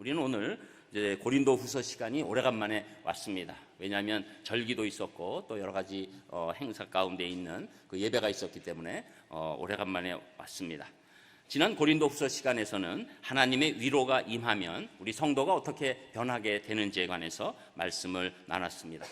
우리는 오늘 이제 고린도후서 시간이 오래간만에 왔습니다. 왜냐하면 절기도 있었고 또 여러 가지 행사 가운데 있는 그 예배가 있었기 때문에 오래간만에 왔습니다. 지난 고린도후서 시간에서는 하나님의 위로가 임하면 우리 성도가 어떻게 변하게 되는지에 관해서 말씀을 나눴습니다.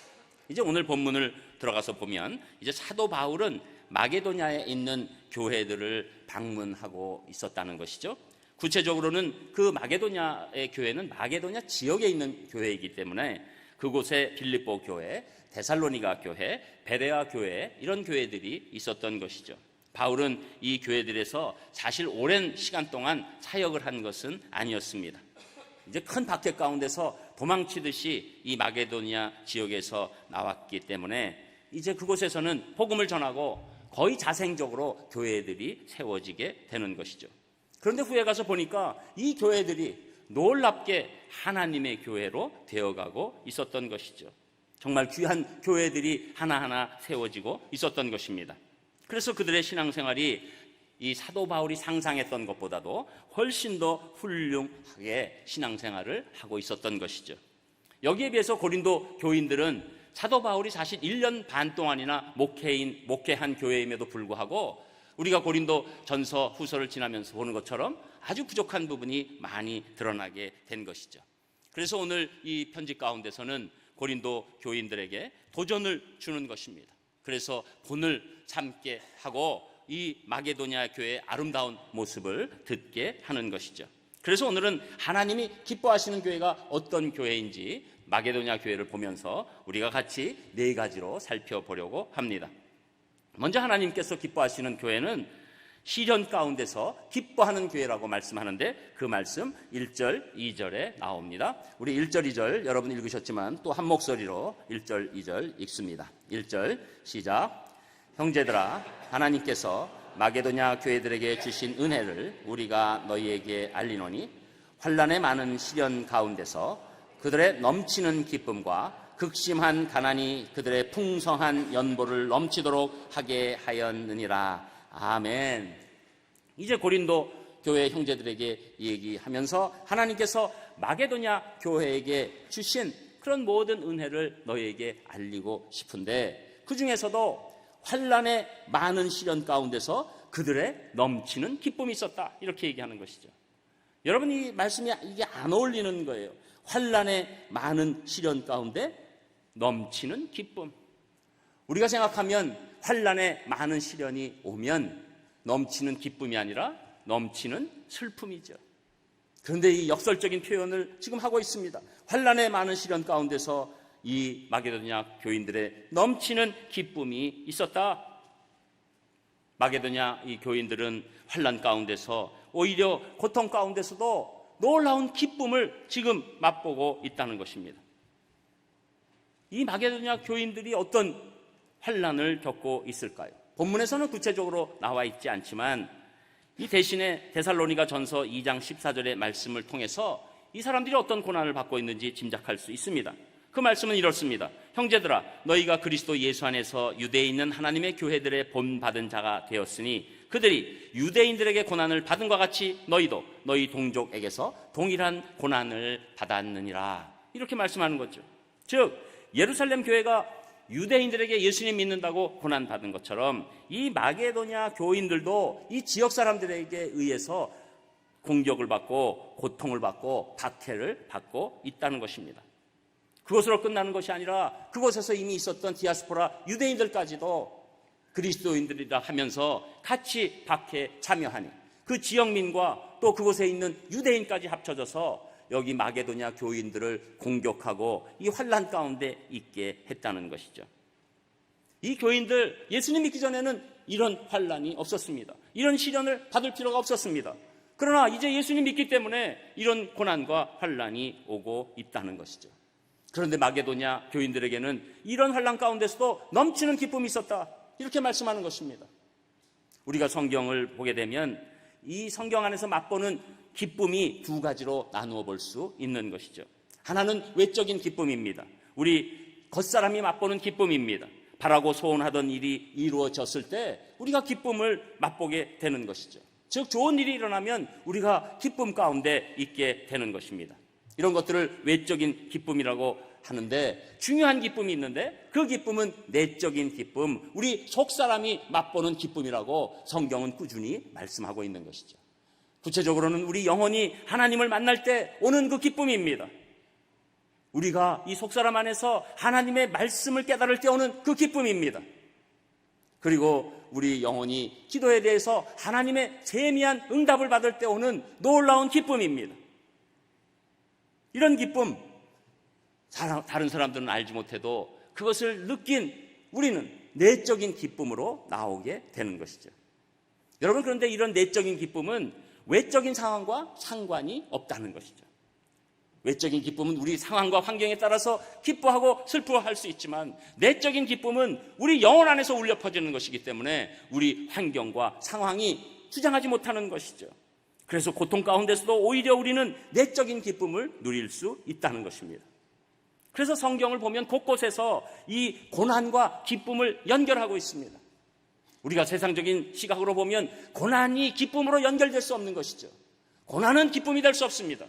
이제 오늘 본문을 들어가서 보면 이제 사도 바울은 마게도냐에 있는 교회들을 방문하고 있었다는 것이죠. 구체적으로는 그 마게도냐의 교회는 마게도냐 지역에 있는 교회이기 때문에 그곳에 빌립보 교회, 데살로니가 교회, 베레아 교회 이런 교회들이 있었던 것이죠. 바울은 이 교회들에서 사실 오랜 시간 동안 사역을 한 것은 아니었습니다. 이제 큰 박해 가운데서 도망치듯이 이 마게도냐 지역에서 나왔기 때문에 이제 그곳에서는 복음을 전하고 거의 자생적으로 교회들이 세워지게 되는 것이죠. 그런데 후에 가서 보니까 이 교회들이 놀랍게 하나님의 교회로 되어가고 있었던 것이죠. 정말 귀한 교회들이 하나하나 세워지고 있었던 것입니다. 그래서 그들의 신앙생활이 이 사도 바울이 상상했던 것보다도 훨씬 더 훌륭하게 신앙생활을 하고 있었던 것이죠. 여기에 비해서 고린도 교인들은 사도 바울이 사실 1년 반 동안이나 목회한 교회임에도 불구하고 우리가 고린도 전서 후서를 지나면서 보는 것처럼 아주 부족한 부분이 많이 드러나게 된 것이죠. 그래서 오늘 이 편지 가운데서는 고린도 교인들에게 도전을 주는 것입니다. 그래서 본을 삼게 하고 이 마게도냐 교회의 아름다운 모습을 듣게 하는 것이죠. 그래서 오늘은 하나님이 기뻐하시는 교회가 어떤 교회인지 마게도냐 교회를 보면서 우리가 같이 4가지로 살펴보려고 합니다. 먼저 하나님께서 기뻐하시는 교회는 시련 가운데서 기뻐하는 교회라고 말씀하는데 그 말씀 1절, 2절에 나옵니다. 우리 1절, 2절 여러분 읽으셨지만 또 한 목소리로 1절, 2절 읽습니다. 1절 시작. 형제들아, 하나님께서 마게도냐 교회들에게 주신 은혜를 우리가 너희에게 알리노니 환난의 많은 시련 가운데서 그들의 넘치는 기쁨과 극심한 가난이 그들의 풍성한 연보를 넘치도록 하게 하였느니라. 아멘. 이제 고린도 교회 형제들에게 얘기하면서 하나님께서 마게도냐 교회에게 주신 그런 모든 은혜를 너희에게 알리고 싶은데 그 중에서도 환난의 많은 시련 가운데서 그들의 넘치는 기쁨이 있었다. 이렇게 얘기하는 것이죠. 여러분 이 말씀이 이게 안 어울리는 거예요. 환난의 많은 시련 가운데 넘치는 기쁨. 우리가 생각하면 환난의 많은 시련이 오면 넘치는 기쁨이 아니라 넘치는 슬픔이죠. 그런데 이 역설적인 표현을 지금 하고 있습니다. 환난의 많은 시련 가운데서 이 마게도냐 교인들의 넘치는 기쁨이 있었다. 마게도냐 이 교인들은 환난 가운데서 오히려 고통 가운데서도 놀라운 기쁨을 지금 맛보고 있다는 것입니다. 이 마게도냐 교인들이 어떤 환난을 겪고 있을까요? 본문에서는 구체적으로 나와 있지 않지만 이 대신에 데살로니가 전서 2장 14절의 말씀을 통해서 이 사람들이 어떤 고난을 받고 있는지 짐작할 수 있습니다. 그 말씀은 이렇습니다. 형제들아, 너희가 그리스도 예수 안에서 유대에 있는 하나님의 교회들의 본받은 자가 되었으니 그들이 유대인들에게 고난을 받은 것 같이 너희도 너희 동족에게서 동일한 고난을 받았느니라. 이렇게 말씀하는 거죠. 즉 예루살렘 교회가 유대인들에게 예수님 믿는다고 고난받은 것처럼 이 마게도냐 교인들도 이 지역 사람들에게 의해서 공격을 받고 고통을 받고 박해를 받고 있다는 것입니다. 그것으로 끝나는 것이 아니라 그곳에서 이미 있었던 디아스포라 유대인들까지도 그리스도인들이라 하면서 같이 박해에 참여하니 그 지역민과 또 그곳에 있는 유대인까지 합쳐져서 여기 마게도냐 교인들을 공격하고 이 환난 가운데 있게 했다는 것이죠. 이 교인들 예수님 믿기 전에는 이런 환난이 없었습니다. 이런 시련을 받을 필요가 없었습니다. 그러나 이제 예수님 믿기 때문에 이런 고난과 환난이 오고 있다는 것이죠. 그런데 마게도냐 교인들에게는 이런 환난 가운데서도 넘치는 기쁨이 있었다. 이렇게 말씀하는 것입니다. 우리가 성경을 보게 되면 이 성경 안에서 맛보는 기쁨이 2가지로 나누어 볼 수 있는 것이죠. 하나는 외적인 기쁨입니다. 우리 겉사람이 맛보는 기쁨입니다. 바라고 소원하던 일이 이루어졌을 때 우리가 기쁨을 맛보게 되는 것이죠. 즉 좋은 일이 일어나면 우리가 기쁨 가운데 있게 되는 것입니다. 이런 것들을 외적인 기쁨이라고 하는데, 중요한 기쁨이 있는데 그 기쁨은 내적인 기쁨, 우리 속사람이 맛보는 기쁨이라고 성경은 꾸준히 말씀하고 있는 것이죠. 구체적으로는 우리 영혼이 하나님을 만날 때 오는 그 기쁨입니다. 우리가 이 속사람 안에서 하나님의 말씀을 깨달을 때 오는 그 기쁨입니다. 그리고 우리 영혼이 기도에 대해서 하나님의 세미한 응답을 받을 때 오는 놀라운 기쁨입니다. 이런 기쁨, 다른 사람들은 알지 못해도 그것을 느낀 우리는 내적인 기쁨으로 나오게 되는 것이죠. 여러분, 그런데 이런 내적인 기쁨은 외적인 상황과 상관이 없다는 것이죠. 외적인 기쁨은 우리 상황과 환경에 따라서 기뻐하고 슬퍼할 수 있지만, 내적인 기쁨은 우리 영혼 안에서 울려 퍼지는 것이기 때문에 우리 환경과 상황이 주장하지 못하는 것이죠. 그래서 고통 가운데서도 오히려 우리는 내적인 기쁨을 누릴 수 있다는 것입니다. 그래서 성경을 보면 곳곳에서 이 고난과 기쁨을 연결하고 있습니다. 우리가 세상적인 시각으로 보면 고난이 기쁨으로 연결될 수 없는 것이죠. 고난은 기쁨이 될 수 없습니다.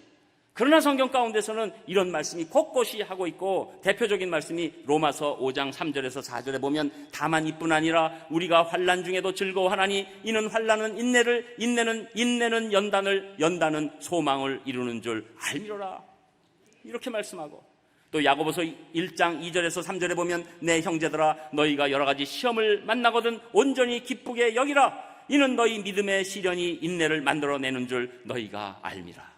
그러나 성경 가운데서는 이런 말씀이 곳곳이 하고 있고, 대표적인 말씀이 로마서 5장 3절에서 4절에 보면 다만 이뿐 아니라 우리가 환난 중에도 즐거워하나니 이는 환난은 인내를, 인내는 연단을, 연단은 소망을 이루는 줄 알미로라, 이렇게 말씀하고, 또 야고보서 1장 2절에서 3절에 보면 내 형제들아 너희가 여러 가지 시험을 만나거든 온전히 기쁘게 여기라, 이는 너희 믿음의 시련이 인내를 만들어내는 줄 너희가 알미라.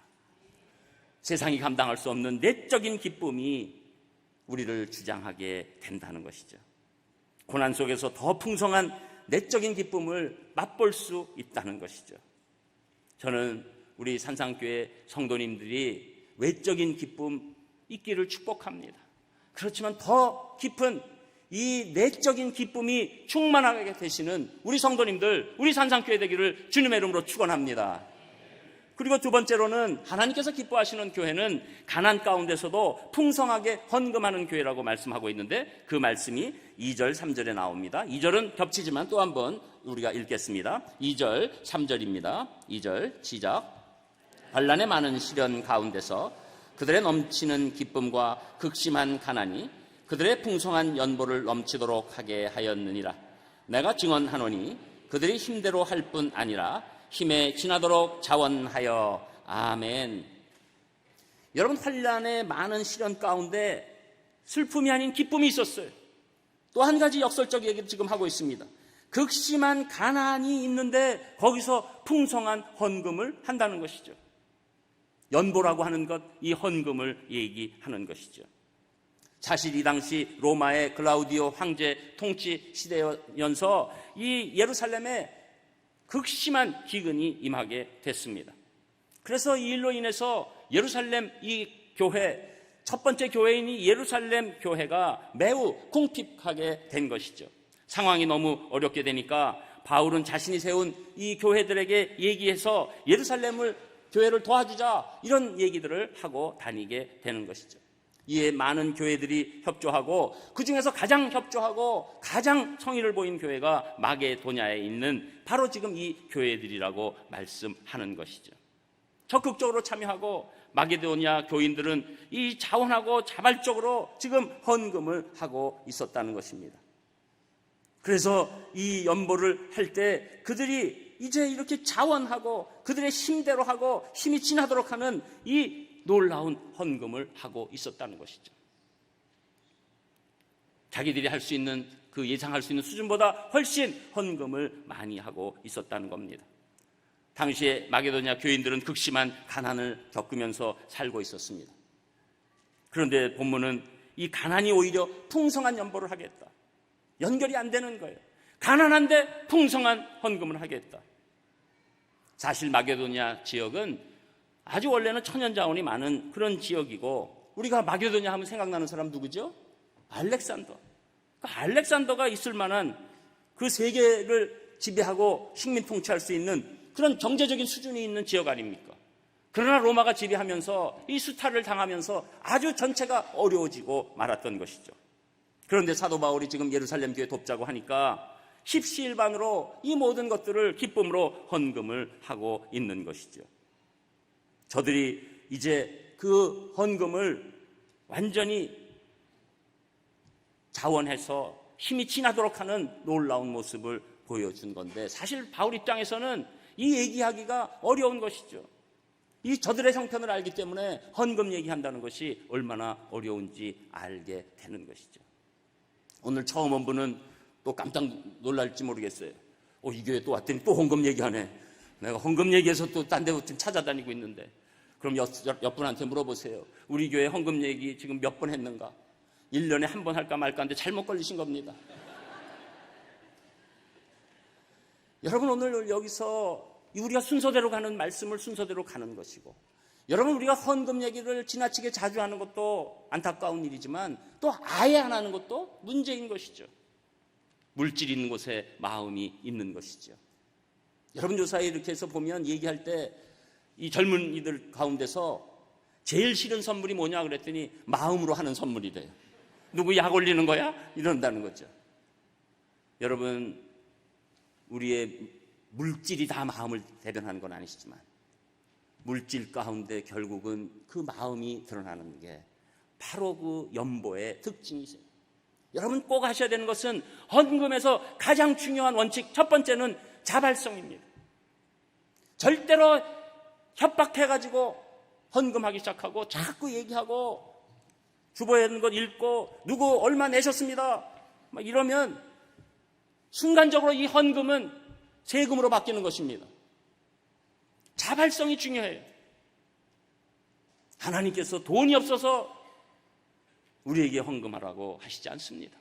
세상이 감당할 수 없는 내적인 기쁨이 우리를 주장하게 된다는 것이죠. 고난 속에서 더 풍성한 내적인 기쁨을 맛볼 수 있다는 것이죠. 저는 우리 산상교회 성도님들이 외적인 기쁨 있기를 축복합니다. 그렇지만 더 깊은 이 내적인 기쁨이 충만하게 되시는 우리 성도님들, 우리 산상교회 되기를 주님의 이름으로 축원합니다. 그리고 두 번째로는 하나님께서 기뻐하시는 교회는 가난 가운데서도 풍성하게 헌금하는 교회라고 말씀하고 있는데, 그 말씀이 2절 3절에 나옵니다. 2절은 겹치지만 또 한번 우리가 읽겠습니다. 2절 3절입니다. 2절 시작. 환난의 많은 시련 가운데서 그들의 넘치는 기쁨과 극심한 가난이 그들의 풍성한 연보를 넘치도록 하게 하였느니라. 내가 증언하노니 그들이 힘대로 할 뿐 아니라 힘에 지나도록 자원하여. 아멘. 여러분, 환난의 많은 시련 가운데 슬픔이 아닌 기쁨이 있었어요. 또 한 가지 역설적 얘기를 지금 하고 있습니다. 극심한 가난이 있는데 거기서 풍성한 헌금을 한다는 것이죠. 연보라고 하는 것, 이 헌금을 얘기하는 것이죠. 사실 이 당시 로마의 글라우디오 황제 통치 시대연서 이 예루살렘에 극심한 기근이 임하게 됐습니다. 그래서 이 일로 인해서 예루살렘 이 교회, 첫 번째 교회인 예루살렘 교회가 매우 궁핍하게 된 것이죠. 상황이 너무 어렵게 되니까 바울은 자신이 세운 이 교회들에게 얘기해서 예루살렘을, 교회를 도와주자, 이런 얘기들을 하고 다니게 되는 것이죠. 이에 많은 교회들이 협조하고, 그 중에서 가장 협조하고 가장 성의를 보인 교회가 마게도냐에 있는 바로 지금 이 교회들이라고 말씀하는 것이죠. 적극적으로 참여하고 마게도냐 교인들은 이 자원하고 자발적으로 지금 헌금을 하고 있었다는 것입니다. 그래서 이 연보를 할 때 그들이 이제 이렇게 자원하고 그들의 힘대로 하고 힘이 지나도록 하는 이 놀라운 헌금을 하고 있었다는 것이죠. 자기들이 할 수 있는, 그 예상할 수 있는 수준보다 훨씬 헌금을 많이 하고 있었다는 겁니다. 당시에 마게도냐 교인들은 극심한 가난을 겪으면서 살고 있었습니다. 그런데 본문은 이 가난이 오히려 풍성한 연보를 하겠다, 연결이 안 되는 거예요. 가난한데 풍성한 헌금을 하겠다. 사실 마게도냐 지역은 아주 원래는 천연자원이 많은 그런 지역이고, 우리가 마게도냐 하면 생각나는 사람 누구죠? 알렉산더. 알렉산더가 있을 만한 그 세계를 지배하고 식민 통치할 수 있는 그런 경제적인 수준이 있는 지역 아닙니까? 그러나 로마가 지배하면서 이 수탈을 당하면서 아주 전체가 어려워지고 말았던 것이죠. 그런데 사도 바울이 지금 예루살렘 교회 돕자고 하니까 십시일반으로 이 모든 것들을 기쁨으로 헌금을 하고 있는 것이죠. 저들이 이제 그 헌금을 완전히 자원해서 힘이 지나도록 하는 놀라운 모습을 보여준 건데, 사실 바울 입장에서는 이 얘기하기가 어려운 것이죠. 이 저들의 형편을 알기 때문에 헌금 얘기한다는 것이 얼마나 어려운지 알게 되는 것이죠. 오늘 처음 온 분은 또 깜짝 놀랄지 모르겠어요. 이 교회 또 왔더니 또 헌금 얘기하네. 내가 헌금 얘기해서 또 딴 데 지금 찾아다니고 있는데. 그럼 몇 분한테 물어보세요. 우리 교회 헌금 얘기 지금 몇 번 했는가? 1년에 한 번 할까 말까 하는데 잘못 걸리신 겁니다. 여러분, 오늘 여기서 우리가 순서대로 가는 말씀을 순서대로 가는 것이고, 여러분, 우리가 헌금 얘기를 지나치게 자주 하는 것도 안타까운 일이지만 또 아예 안 하는 것도 문제인 것이죠. 물질 있는 곳에 마음이 있는 것이죠. 여러분, 요사이 이렇게 해서 보면 얘기할 때 이 젊은이들 가운데서 제일 싫은 선물이 뭐냐 그랬더니 마음으로 하는 선물이래요. 누구 약 올리는 거야? 이런다는 거죠. 여러분, 우리의 물질이 다 마음을 대변하는 건 아니시지만 물질 가운데 결국은 그 마음이 드러나는 게 바로 그 연보의 특징이세요. 여러분, 꼭 하셔야 되는 것은 헌금에서 가장 중요한 원칙, 첫 번째는 자발성입니다. 절대로 협박해가지고 헌금하기 시작하고 자꾸 얘기하고 주보에 있는 것 읽고 누구 얼마 내셨습니다 막 이러면 순간적으로 이 헌금은 세금으로 바뀌는 것입니다. 자발성이 중요해요. 하나님께서 돈이 없어서 우리에게 헌금하라고 하시지 않습니다.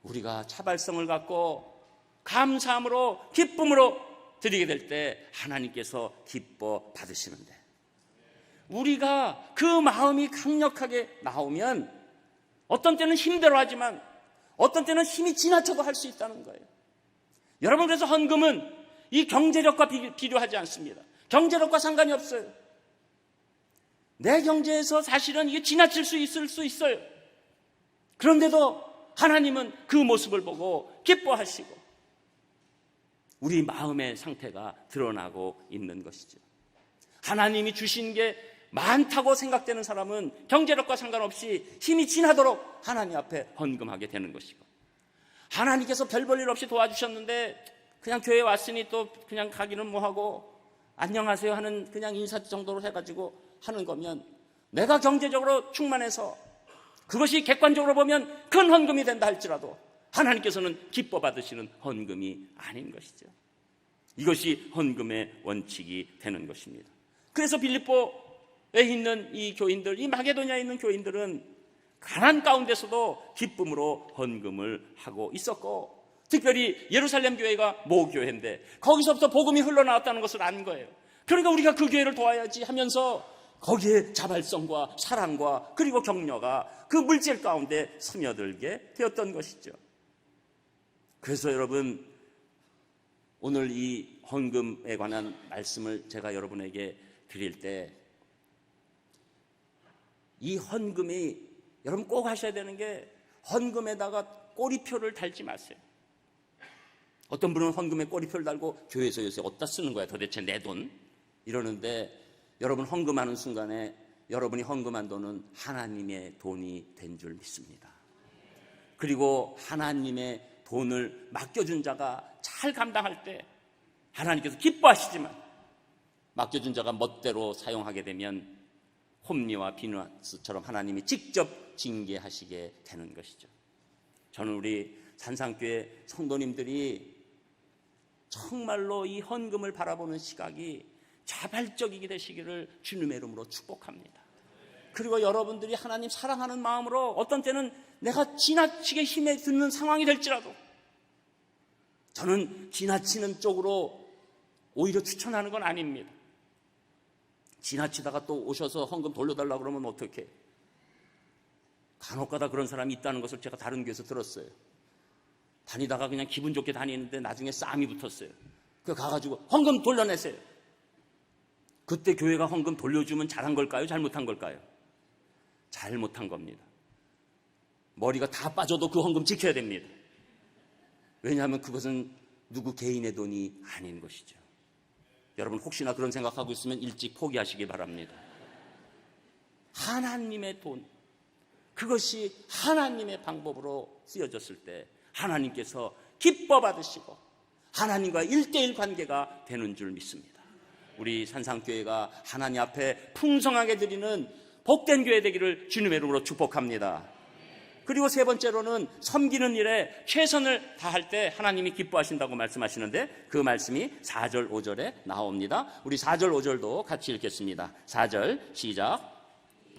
우리가 자발성을 갖고 감사함으로 기쁨으로 드리게 될 때 하나님께서 기뻐 받으시는데, 우리가 그 마음이 강력하게 나오면 어떤 때는 힘들어하지만 어떤 때는 힘이 지나쳐도 할 수 있다는 거예요. 여러분, 그래서 헌금은 이 경제력과 비교하지 않습니다. 경제력과 상관이 없어요. 내 경제에서 사실은 이게 지나칠 수 있을 수 있어요. 그런데도 하나님은 그 모습을 보고 기뻐하시고 우리 마음의 상태가 드러나고 있는 것이죠. 하나님이 주신 게 많다고 생각되는 사람은 경제력과 상관없이 힘이 지나도록 하나님 앞에 헌금하게 되는 것이고, 하나님께서 별 볼 일 없이 도와주셨는데 그냥 교회에 왔으니 또 그냥 가기는 뭐하고 안녕하세요 하는 그냥 인사 정도로 해가지고 하는 거면, 내가 경제적으로 충만해서 그것이 객관적으로 보면 큰 헌금이 된다 할지라도 하나님께서는 기뻐 받으시는 헌금이 아닌 것이죠. 이것이 헌금의 원칙이 되는 것입니다. 그래서 빌립보에 있는 이 교인들, 이 마게도냐에 있는 교인들은 가난 가운데서도 기쁨으로 헌금을 하고 있었고, 특별히 예루살렘 교회가 모교회인데 거기서부터 복음이 흘러나왔다는 것을 안 거예요. 그러니까 우리가 그 교회를 도와야지 하면서 거기에 자발성과 사랑과 그리고 격려가 그 물질 가운데 스며들게 되었던 것이죠. 그래서 여러분, 오늘 이 헌금에 관한 말씀을 제가 여러분에게 드릴 때, 이 헌금이 여러분 꼭 하셔야 되는 게, 헌금에다가 꼬리표를 달지 마세요. 어떤 분은 헌금에 꼬리표를 달고 교회에서 요새 어디다 쓰는 거야 도대체 내 돈? 이러는데, 여러분 헌금하는 순간에 여러분이 헌금한 돈은 하나님의 돈이 된 줄 믿습니다. 그리고 하나님의 돈을 맡겨준 자가 잘 감당할 때 하나님께서 기뻐하시지만, 맡겨준 자가 멋대로 사용하게 되면 홈리와 비누스처럼 하나님이 직접 징계하시게 되는 것이죠. 저는 우리 산상교회 성도님들이 정말로 이 헌금을 바라보는 시각이 자발적이게 되시기를 주님의 이름으로 축복합니다. 그리고 여러분들이 하나님 사랑하는 마음으로 어떤 때는 내가 지나치게 힘에 드는 상황이 될지라도, 저는 지나치는 쪽으로 오히려 추천하는 건 아닙니다. 지나치다가 또 오셔서 헌금 돌려달라고 그러면 어떡해? 간혹가다 그런 사람이 있다는 것을 제가 다른 교회에서 들었어요. 다니다가 그냥 기분 좋게 다니는데 나중에 싸움이 붙었어요. 그 가가지고 헌금 돌려내세요. 그때 교회가 헌금 돌려주면 잘한 걸까요? 잘못한 걸까요? 잘못한 겁니다. 머리가 다 빠져도 그 헌금 지켜야 됩니다. 왜냐하면 그것은 누구 개인의 돈이 아닌 것이죠. 여러분 혹시나 그런 생각하고 있으면 일찍 포기하시기 바랍니다. 하나님의 돈, 그것이 하나님의 방법으로 쓰여졌을 때 하나님께서 기뻐 받으시고 하나님과 1:1 관계가 되는 줄 믿습니다. 우리 산상교회가 하나님 앞에 풍성하게 드리는 복된 교회 되기를 주님의 이름으로 축복합니다. 그리고 세 번째로는 섬기는 일에 최선을 다할 때 하나님이 기뻐하신다고 말씀하시는데 그 말씀이 4절 5절에 나옵니다. 우리 4절 5절도 같이 읽겠습니다. 4절 시작.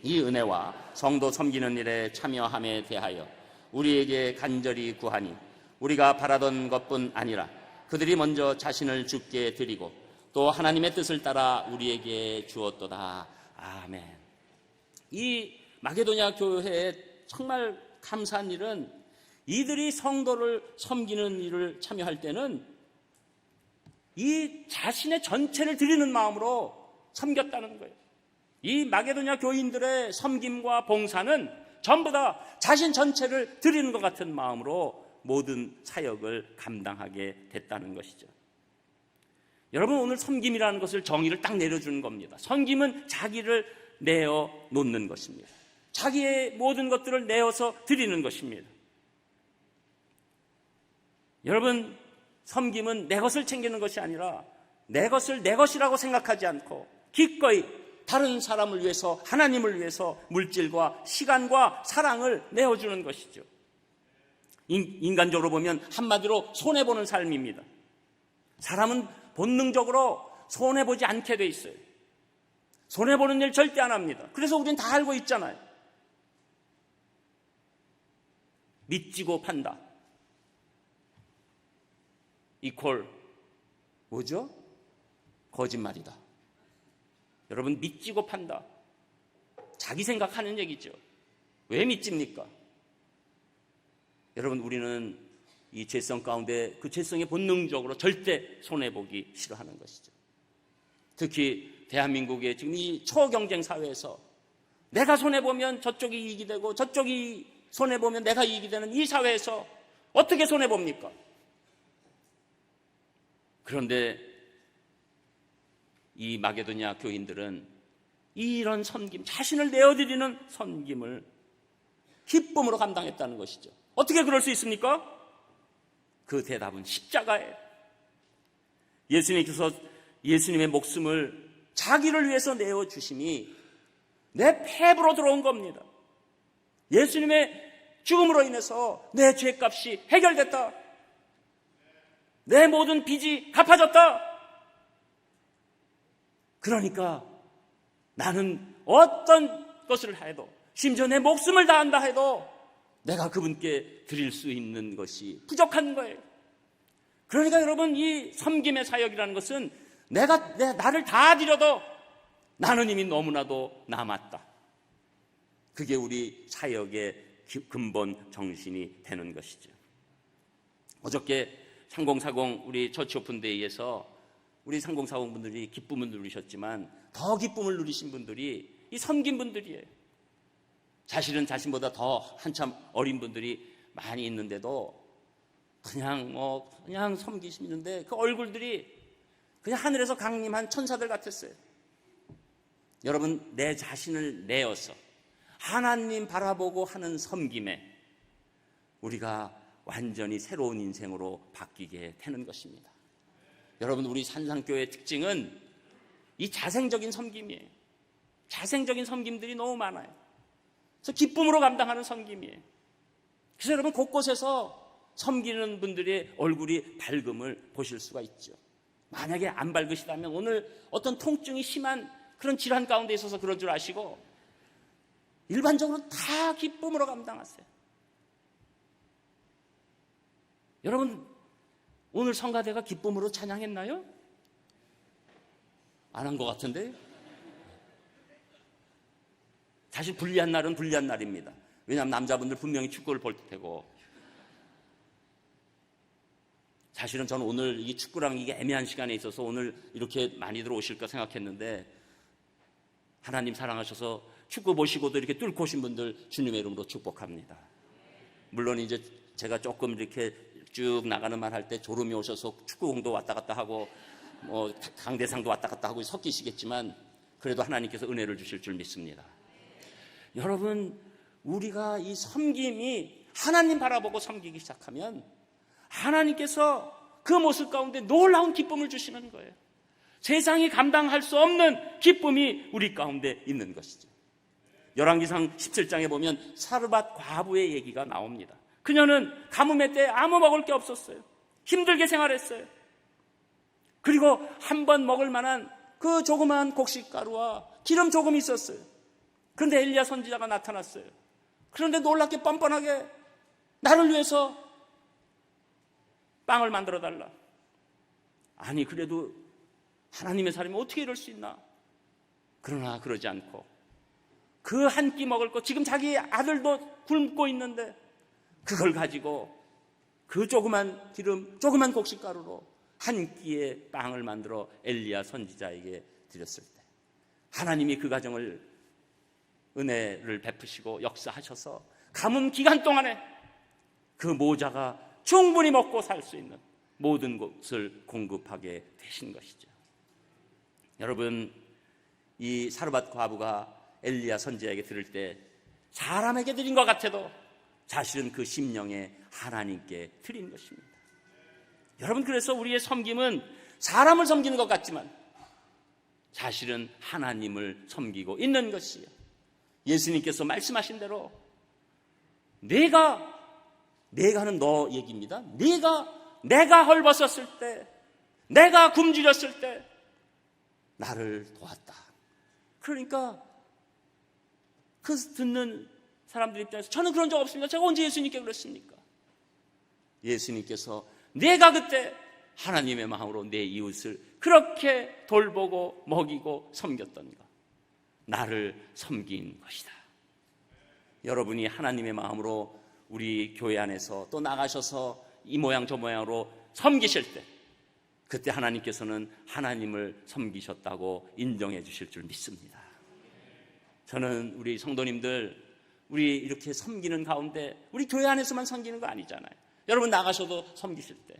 이 은혜와 성도 섬기는 일에 참여함에 대하여 우리에게 간절히 구하니 우리가 바라던 것뿐 아니라 그들이 먼저 자신을 주께 드리고 또 하나님의 뜻을 따라 우리에게 주었도다. 아멘. 이 마게도냐 교회에 정말 감사한 일은 이들이 성도를 섬기는 일을 참여할 때는 이 자신의 전체를 드리는 마음으로 섬겼다는 거예요. 이 마게도냐 교인들의 섬김과 봉사는 전부 다 자신 전체를 드리는 것 같은 마음으로 모든 사역을 감당하게 됐다는 것이죠. 여러분, 오늘 섬김이라는 것을 정의를 딱 내려주는 겁니다. 섬김은 자기를 내어 놓는 것입니다. 자기의 모든 것들을 내어서 드리는 것입니다. 여러분, 섬김은 내 것을 챙기는 것이 아니라 내 것을 내 것이라고 생각하지 않고 기꺼이 다른 사람을 위해서, 하나님을 위해서 물질과 시간과 사랑을 내어주는 것이죠. 인간적으로 보면 한마디로 손해보는 삶입니다. 사람은 본능적으로 손해보지 않게 돼 있어요. 손해보는 일 절대 안 합니다. 그래서 우리는 다 알고 있잖아요. 믿지고 판다 이퀄 뭐죠? 거짓말이다. 여러분, 믿지고 판다, 자기 생각하는 얘기죠. 왜 믿집니까? 여러분, 우리는 이 죄성 가운데 그 죄성에 본능적으로 절대 손해보기 싫어하는 것이죠. 특히 대한민국의 지금 이 초경쟁 사회에서 내가 손해보면 저쪽이 이익이 되고 저쪽이 손해보면 내가 이익이 되는 이 사회에서 어떻게 손해봅니까? 그런데 이 마게도냐 교인들은 이런 섬김, 자신을 내어드리는 섬김을 기쁨으로 감당했다는 것이죠. 어떻게 그럴 수 있습니까? 그 대답은 십자가예요. 예수님께서 예수님의 목숨을 자기를 위해서 내어주심이 내 폐부로 들어온 겁니다. 예수님의 죽음으로 인해서 내 죄값이 해결됐다. 내 모든 빚이 갚아졌다. 그러니까 나는 어떤 것을 해도, 심지어 내 목숨을 다한다 해도 내가 그분께 드릴 수 있는 것이 부족한 거예요. 그러니까 여러분, 이 섬김의 사역이라는 것은 나를 다 드려도 나는 이미 너무나도 남았다. 그게 우리 사역의 근본 정신이 되는 것이죠. 어저께 상공사공 우리 처치 오픈데이에서 우리 상공사공 분들이 기쁨을 누리셨지만 더 기쁨을 누리신 분들이 이 섬긴 분들이에요. 사실은 자신보다 더 한참 어린 분들이 많이 있는데도 그냥 섬기시는데 그 얼굴들이 그냥 하늘에서 강림한 천사들 같았어요. 여러분, 내 자신을 내어서 하나님 바라보고 하는 섬김에 우리가 완전히 새로운 인생으로 바뀌게 되는 것입니다. 여러분, 우리 산상교회의 특징은 이 자생적인 섬김이에요. 자생적인 섬김들이 너무 많아요. 그래서 기쁨으로 감당하는 섬김이에요. 그래서 여러분, 곳곳에서 섬기는 분들의 얼굴이 밝음을 보실 수가 있죠. 만약에 안 밝으시다면 오늘 어떤 통증이 심한 그런 질환 가운데 있어서 그런 줄 아시고 일반적으로 다 기쁨으로 감당하세요. 여러분, 오늘 성가대가 기쁨으로 찬양했나요? 안 한 것 같은데? 사실 불리한 날은 불리한 날입니다. 왜냐하면 남자분들 분명히 축구를 볼 테고, 사실은 저는 오늘 이 축구랑 이게 애매한 시간에 있어서 오늘 이렇게 많이들 오실까 생각했는데 하나님 사랑하셔서 축구 보시고도 이렇게 뚫고 오신 분들 주님의 이름으로 축복합니다. 물론 이제 제가 조금 이렇게 쭉 나가는 말 할 때 졸음이 오셔서 축구공도 왔다 갔다 하고 강대상도 왔다 갔다 하고 섞이시겠지만 그래도 하나님께서 은혜를 주실 줄 믿습니다. 여러분, 우리가 이 섬김이 하나님 바라보고 섬기기 시작하면 하나님께서 그 모습 가운데 놀라운 기쁨을 주시는 거예요. 세상이 감당할 수 없는 기쁨이 우리 가운데 있는 것이죠. 열왕기상 17장에 보면 사르밧 과부의 얘기가 나옵니다. 그녀는 가뭄의 때 아무 먹을 게 없었어요. 힘들게 생활했어요. 그리고 한 번 먹을 만한 그 조그마한 곡식가루와 기름 조금 있었어요. 그런데 엘리야 선지자가 나타났어요. 그런데 놀랍게 뻔뻔하게 나를 위해서 빵을 만들어 달라. 아니, 그래도 하나님의 사람이 어떻게 이럴 수 있나? 그러나 그러지 않고 그 한 끼 먹을 거, 지금 자기 아들도 굶고 있는데 그걸 가지고 그 조그만 기름, 조그만 곡식가루로 한 끼의 빵을 만들어 엘리야 선지자에게 드렸을 때 하나님이 그 가정을 은혜를 베푸시고 역사하셔서 가뭄 기간 동안에 그 모자가 충분히 먹고 살 수 있는 모든 것을 공급하게 되신 것이죠. 여러분, 이 사르밧 과부가 엘리야 선지자에게 드릴 때 사람에게 드린 것 같아도 사실은 그 심령에 하나님께 드린 것입니다. 여러분, 그래서 우리의 섬김은 사람을 섬기는 것 같지만 사실은 하나님을 섬기고 있는 것이에요. 예수님께서 말씀하신 대로 내가는 너 얘기입니다. 내가 헐벗었을 때, 내가 굶주렸을 때 나를 도왔다. 그러니까 그 듣는 사람들 입장에서 저는 그런 적 없습니다. 제가 언제 예수님께 그랬습니까? 예수님께서 내가 그때 하나님의 마음으로 내 이웃을 그렇게 돌보고 먹이고 섬겼던가, 나를 섬긴 것이다. 여러분이 하나님의 마음으로 우리 교회 안에서 또 나가셔서 이 모양 저 모양으로 섬기실 때 그때 하나님께서는 하나님을 섬기셨다고 인정해 주실 줄 믿습니다. 저는 우리 성도님들, 우리 이렇게 섬기는 가운데 우리 교회 안에서만 섬기는 거 아니잖아요. 여러분 나가셔도 섬기실 때,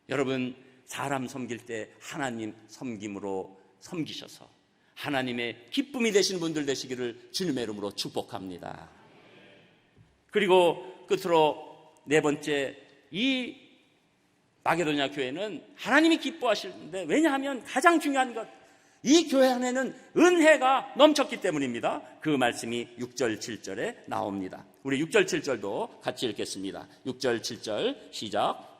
여러분 사람 섬길 때 하나님 섬김으로 섬기셔서 하나님의 기쁨이 되시는 분들 되시기를 주님의 이름으로 축복합니다. 그리고 끝으로 네 번째, 이 마게도냐 교회는 하나님이 기뻐하시는데, 왜냐하면 가장 중요한 것, 이 교회 안에는 은혜가 넘쳤기 때문입니다. 그 말씀이 6절 7절에 나옵니다. 우리 6절 7절도 같이 읽겠습니다. 6절 7절 시작.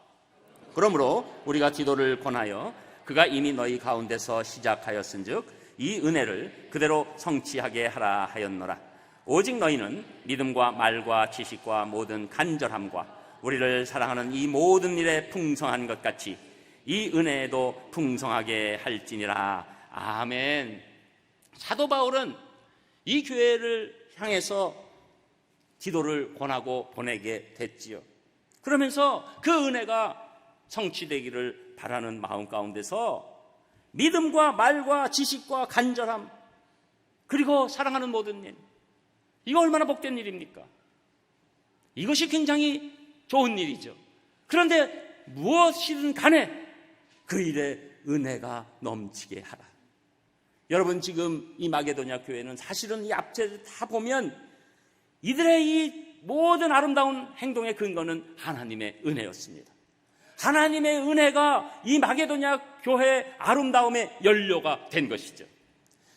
그러므로 우리가 디도를 권하여 그가 이미 너희 가운데서 시작하였은즉 이 은혜를 그대로 성취하게 하라 하였노라. 오직 너희는 믿음과 말과 지식과 모든 간절함과 우리를 사랑하는 이 모든 일에 풍성한 것 같이 이 은혜에도 풍성하게 할지니라. 아멘. 사도 바울은 이 교회를 향해서 디도를 권하고 보내게 됐지요. 그러면서 그 은혜가 성취되기를 바라는 마음 가운데서 믿음과 말과 지식과 간절함, 그리고 사랑하는 모든 일, 이거 얼마나 복된 일입니까? 이것이 굉장히 좋은 일이죠. 그런데 무엇이든 간에 그 일에 은혜가 넘치게 하라. 여러분, 지금 이 마게도냐 교회는 사실은 이 앞에 다 보면 이들의 이 모든 아름다운 행동의 근거는 하나님의 은혜였습니다. 하나님의 은혜가 이 마게도냐 교회의 아름다움의 연료가 된 것이죠.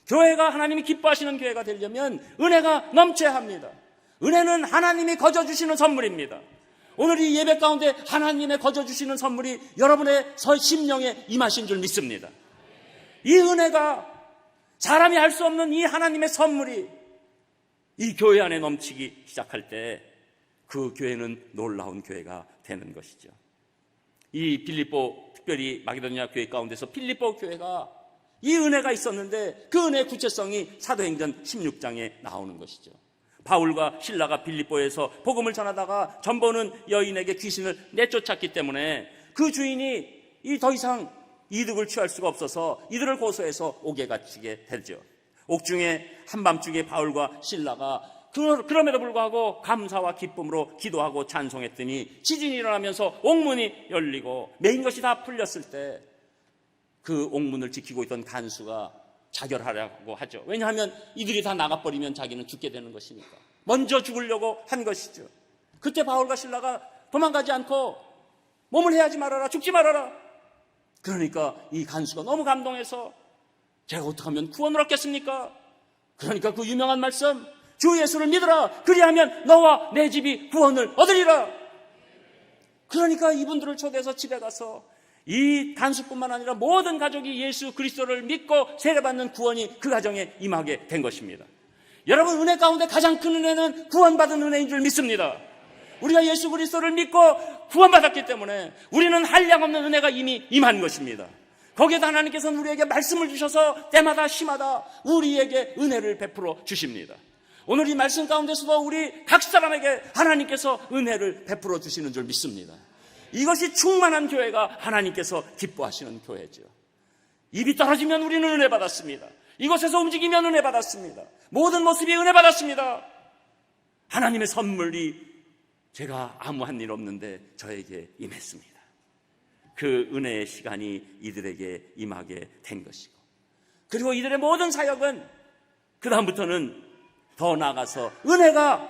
교회가 하나님이 기뻐하시는 교회가 되려면 은혜가 넘쳐야 합니다. 은혜는 하나님이 거저주시는 선물입니다. 오늘 이 예배 가운데 하나님의 거저주시는 선물이 여러분의 심령에 임하신 줄 믿습니다. 이 은혜가, 사람이 할 수 없는 이 하나님의 선물이 이 교회 안에 넘치기 시작할 때 그 교회는 놀라운 교회가 되는 것이죠. 이 빌립보, 특별히 마게도냐 교회 가운데서 빌립보 교회가 이 은혜가 있었는데 그 은혜의 구체성이 사도행전 16장에 나오는 것이죠. 바울과 실라가 빌립보에서 복음을 전하다가 전보는 여인에게 귀신을 내쫓았기 때문에 그 주인이 더 이상 이득을 취할 수가 없어서 이들을 고소해서 옥에 갇히게 되죠. 옥중에 한밤중에 바울과 실라가 그럼에도 불구하고 감사와 기쁨으로 기도하고 찬송했더니 지진이 일어나면서 옥문이 열리고 메인 것이 다 풀렸을 때 그 옥문을 지키고 있던 간수가 자결하려고 하죠. 왜냐하면 이들이 다 나가버리면 자기는 죽게 되는 것이니까 먼저 죽으려고 한 것이죠. 그때 바울과 실라가 도망가지 않고 몸을 해하지 말아라, 죽지 말아라. 그러니까 이 간수가 너무 감동해서 제가 어떻게 하면 구원을 얻겠습니까? 그러니까 그 유명한 말씀, 주 예수를 믿으라, 그리하면 너와 내 집이 구원을 얻으리라. 그러니까 이분들을 초대해서 집에 가서 이 간수뿐만 아니라 모든 가족이 예수 그리스도를 믿고 세례받는 구원이 그 가정에 임하게 된 것입니다. 여러분, 은혜 가운데 가장 큰 은혜는 구원받은 은혜인 줄 믿습니다. 우리가 예수 그리스도를 믿고 구원받았기 때문에 우리는 한량없는 은혜가 이미 임한 것입니다. 거기에다 하나님께서는 우리에게 말씀을 주셔서 때마다 시마다 우리에게 은혜를 베풀어 주십니다. 오늘 이 말씀 가운데서도 우리 각 사람에게 하나님께서 은혜를 베풀어 주시는 줄 믿습니다. 이것이 충만한 교회가 하나님께서 기뻐하시는 교회죠. 입이 떨어지면 우리는 은혜 받았습니다. 이곳에서 움직이면 은혜 받았습니다. 모든 모습이 은혜 받았습니다. 하나님의 선물이 제가 아무한 일 없는데 저에게 임했습니다. 그 은혜의 시간이 이들에게 임하게 된 것이고, 그리고 이들의 모든 사역은 그 다음부터는 더 나아가서 은혜가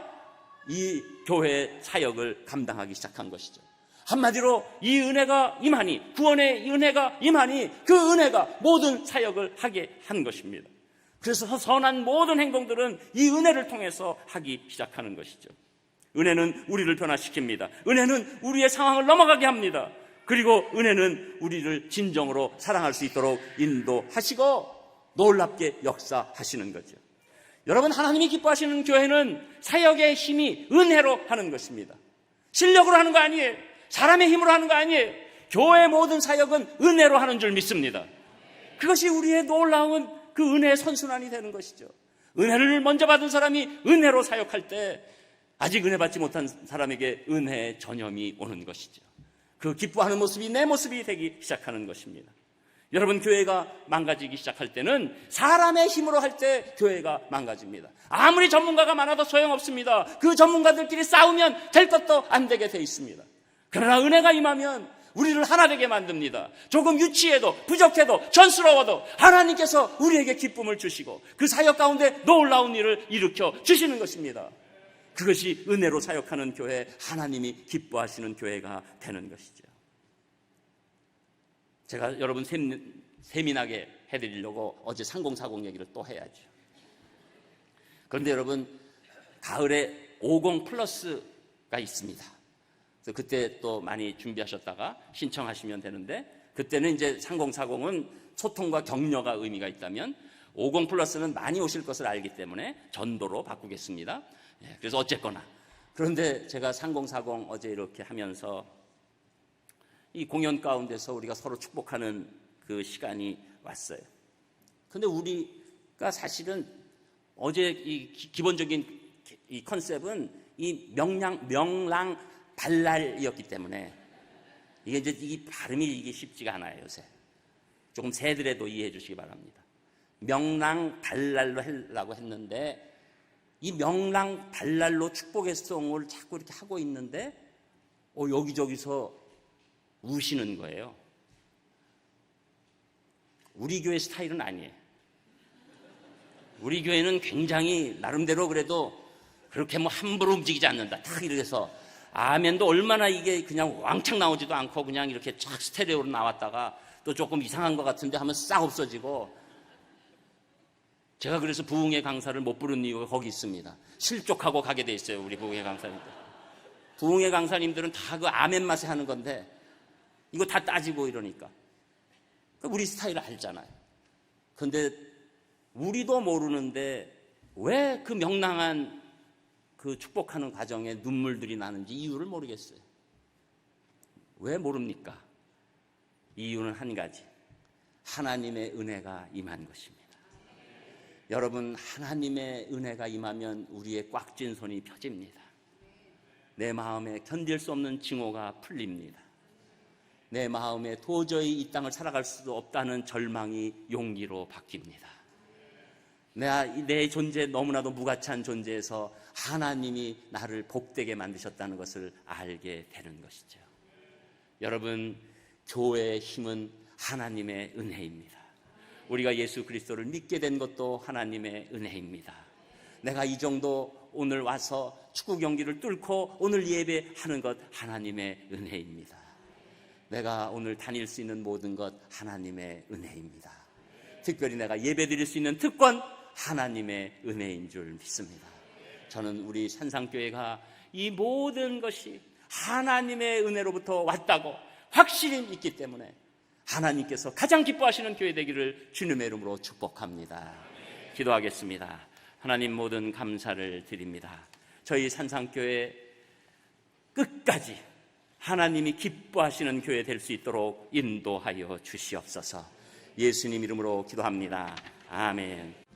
이 교회의 사역을 감당하기 시작한 것이죠. 한마디로 이 은혜가 임하니, 구원의 은혜가 임하니 그 은혜가 모든 사역을 하게 한 것입니다. 그래서 선한 모든 행동들은 이 은혜를 통해서 하기 시작하는 것이죠. 은혜는 우리를 변화시킵니다. 은혜는 우리의 상황을 넘어가게 합니다. 그리고 은혜는 우리를 진정으로 사랑할 수 있도록 인도하시고 놀랍게 역사하시는 거죠. 여러분, 하나님이 기뻐하시는 교회는 사역의 힘이 은혜로 하는 것입니다. 실력으로 하는 거 아니에요. 사람의 힘으로 하는 거 아니에요. 교회의 모든 사역은 은혜로 하는 줄 믿습니다. 그것이 우리의 놀라운 그 은혜의 선순환이 되는 것이죠. 은혜를 먼저 받은 사람이 은혜로 사역할 때 아직 은혜 받지 못한 사람에게 은혜의 전염이 오는 것이죠. 그 기뻐하는 모습이 내 모습이 되기 시작하는 것입니다. 여러분, 교회가 망가지기 시작할 때는 사람의 힘으로 할 때 교회가 망가집니다. 아무리 전문가가 많아도 소용없습니다. 그 전문가들끼리 싸우면 될 것도 안 되게 돼 있습니다. 그러나 은혜가 임하면 우리를 하나 되게 만듭니다. 조금 유치해도 부족해도 전스러워도 하나님께서 우리에게 기쁨을 주시고 그 사역 가운데 놀라운 일을 일으켜 주시는 것입니다. 그것이 은혜로 사역하는 교회, 하나님이 기뻐하시는 교회가 되는 것이죠. 제가 여러분 세민하게 해드리려고 어제 3040 얘기를 또 해야죠. 그런데 여러분, 가을에 50 플러스가 있습니다. 그래서 그때 또 많이 준비하셨다가 신청하시면 되는데, 그때는 이제 3040은 소통과 격려가 의미가 있다면 50 플러스는 많이 오실 것을 알기 때문에 전도로 바꾸겠습니다. 그래서 어쨌거나, 그런데 제가 3040 어제 이렇게 하면서 이 공연 가운데서 우리가 서로 축복하는 그 시간이 왔어요. 그런데 우리가 사실은 어제 이 기본적인 이 컨셉은 이 명랑 발랄이었기 때문에 이게 이제 이 발음이 이게 쉽지가 않아요. 요새 조금 새들에도 이해해 주시기 바랍니다. 명랑 발랄로 하려고 했는데 이 명랑 발랄로 축복의 송을 자꾸 이렇게 하고 있는데 여기저기서 우시는 거예요. 우리 교회 스타일은 아니에요. 우리 교회는 굉장히 나름대로 그래도 그렇게 뭐 함부로 움직이지 않는다. 딱 이래서 아멘도 얼마나 이게 그냥 왕창 나오지도 않고 그냥 이렇게 쫙 스테레오로 나왔다가 또 조금 이상한 것 같은데 하면 싹 없어지고. 제가 그래서 부흥회 강사를 못 부른 이유가 거기 있습니다. 실족하고 가게 돼 있어요, 우리 부흥회 강사님들. 부흥회 강사님들은 다 그 아멘 맛에 하는 건데 이거 다 따지고 이러니까. 우리 스타일을 알잖아요. 그런데 우리도 모르는데 왜 그 명랑한 그 축복하는 과정에 눈물들이 나는지 이유를 모르겠어요. 왜 모릅니까? 이유는 한 가지. 하나님의 은혜가 임한 것입니다. 여러분, 하나님의 은혜가 임하면 우리의 꽉 쥔 손이 펴집니다. 내 마음에 견딜 수 없는 징후가 풀립니다. 내 마음에 도저히 이 땅을 살아갈 수도 없다는 절망이 용기로 바뀝니다. 내 존재, 너무나도 무가치한 존재에서 하나님이 나를 복되게 만드셨다는 것을 알게 되는 것이죠. 여러분, 교회의 힘은 하나님의 은혜입니다. 우리가 예수 그리스도를 믿게 된 것도 하나님의 은혜입니다. 내가 이 정도 오늘 와서 축구 경기를 뚫고 오늘 예배하는 것 하나님의 은혜입니다. 내가 오늘 다닐 수 있는 모든 것 하나님의 은혜입니다. 특별히 내가 예배드릴 수 있는 특권 하나님의 은혜인 줄 믿습니다. 저는 우리 산상교회가 이 모든 것이 하나님의 은혜로부터 왔다고 확실히 믿기 때문에 하나님께서 가장 기뻐하시는 교회 되기를 주님의 이름으로 축복합니다. 기도하겠습니다. 하나님, 모든 감사를 드립니다. 저희 산상교회 끝까지 하나님이 기뻐하시는 교회 될 수 있도록 인도하여 주시옵소서. 예수님 이름으로 기도합니다. 아멘.